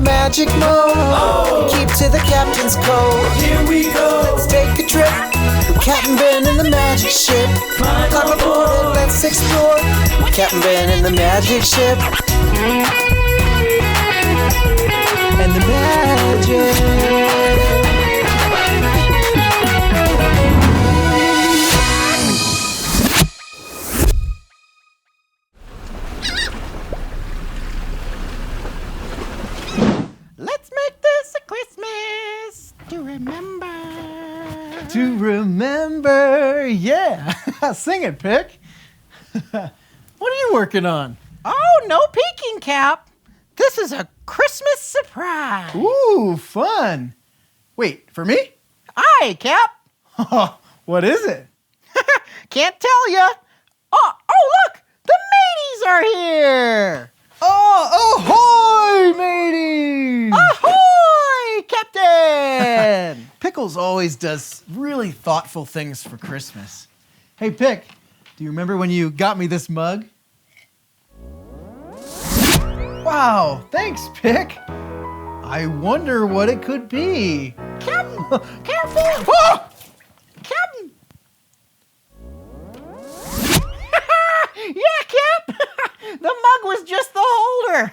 magic mode. Oh. Keep to the captain's code. Here we go. Let's take a trip. Cap'n Ben and the magic ship. Climb aboard and let's explore. Cap'n Ben and the magic ship. And the magic. Let's make this a Christmas to remember. To remember, yeah. Sing it, Pick. What are you working on? Oh, no peeking, Cap. This is a Christmas surprise. Ooh, fun. Wait, for me? Aye, Cap. What is it? Can't tell ya. Oh, look, the mateys are here. Oh, ahoy, mateys! Ahoy, Captain! Pickles always does really thoughtful things for Christmas. Hey, Pick, do you remember when you got me this mug? Wow, thanks, Pick. I wonder what it could be. Captain, careful! Oh! Captain! Yeah, Cap! The mug was just the holder.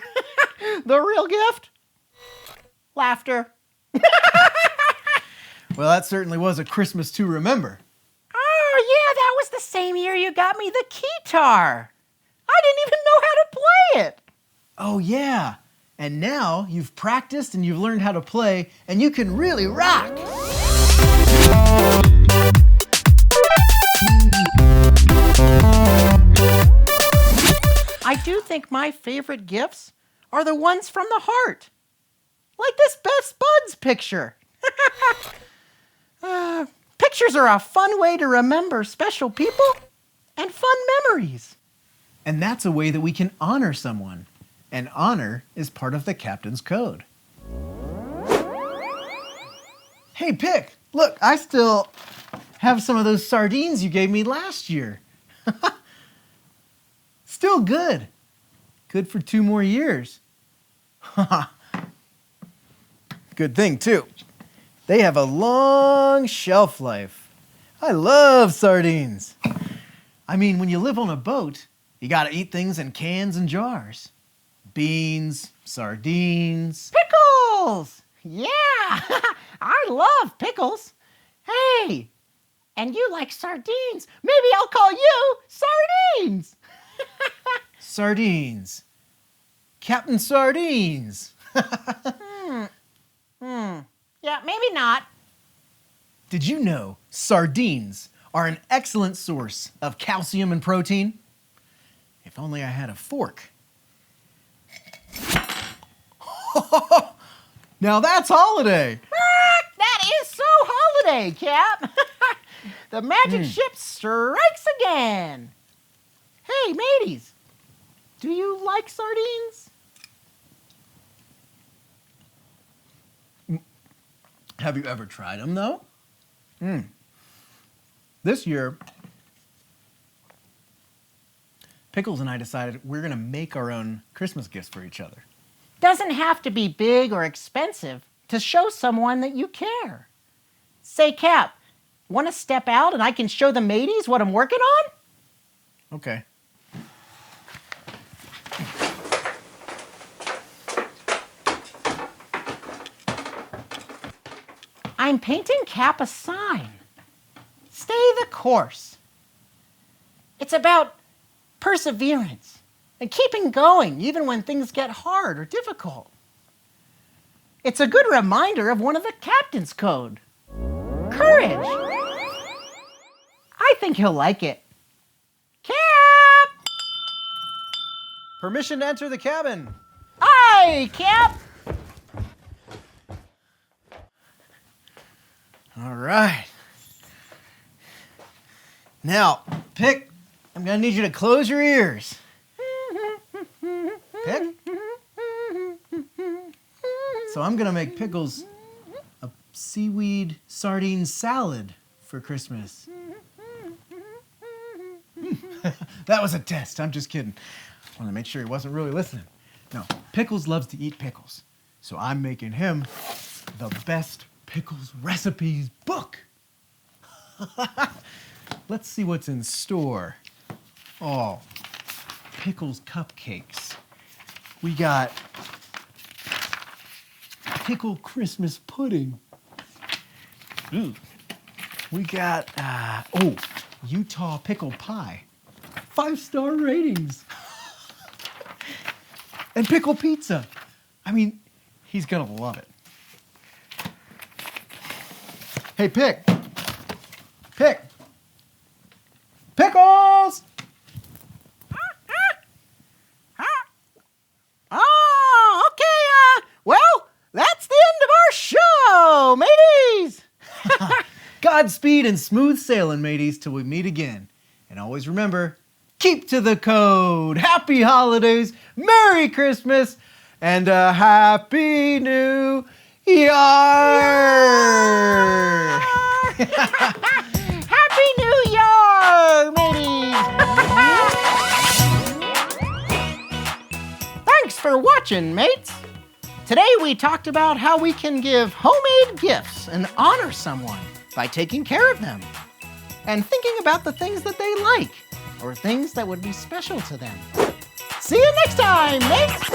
The real gift? Laughter. Well, that certainly was a Christmas to remember. Oh, yeah, that was the same year you got me the keytar. I didn't even know how to play it. Oh, yeah. And now you've practiced and you've learned how to play, and you can really rock. I do think my favorite gifts are the ones from the heart. Like this Best Buds picture. Pictures are a fun way to remember special people and fun memories. And that's a way that we can honor someone. And honor is part of the captain's code. Hey, Pick, look, I still have some of those sardines you gave me last year. Still good. Good for 2 more years. Good thing, too. They have a long shelf life. I love sardines. I mean, when you live on a boat, you gotta eat things in cans and jars. Beans, sardines. Pickles! Yeah, I love pickles. Hey, and you like sardines. Maybe I'll call you Sardines. Sardines. Captain Sardines. Yeah, maybe not. Did you know sardines are an excellent source of calcium and protein? If only I had a fork. Now that's holiday. That is so holiday, Cap. The magic ship strikes again. Hey, mateys, do you like sardines? Have you ever tried them, though? This year, Pickles and I decided we're going to make our own Christmas gifts for each other. Doesn't have to be big or expensive to show someone that you care. Say, Cap, want to step out and I can show the mateys what I'm working on? Okay. I'm painting Cap a sign. Stay the course. It's about perseverance and keeping going even when things get hard or difficult. It's a good reminder of one of the captain's code. Courage. I think he'll like it. Cap! Permission to enter the cabin. Aye, Cap! All right. Now, Pick, I'm going to need you to close your ears. Pick? So I'm going to make Pickles a seaweed sardine salad for Christmas. That was a test. I'm just kidding. I want to make sure he wasn't really listening. No, Pickles loves to eat pickles. So I'm making him the best pickles recipes book. Let's see what's in store. Oh, pickles cupcakes. We got pickle Christmas pudding. Ooh. We got, Utah pickle pie. 5-star ratings. And pickle pizza. I mean, he's gonna love it. Hey, Pickles! Oh, okay, well, that's the end of our show, mateys! Godspeed and smooth sailing, mateys, till we meet again. And always remember, keep to the code. Happy holidays, Merry Christmas, and a Happy New Year! Happy New Year, mateys! Thanks for watching, mates. Today we talked about how we can give homemade gifts and honor someone by taking care of them and thinking about the things that they like or things that would be special to them. See you next time, mates!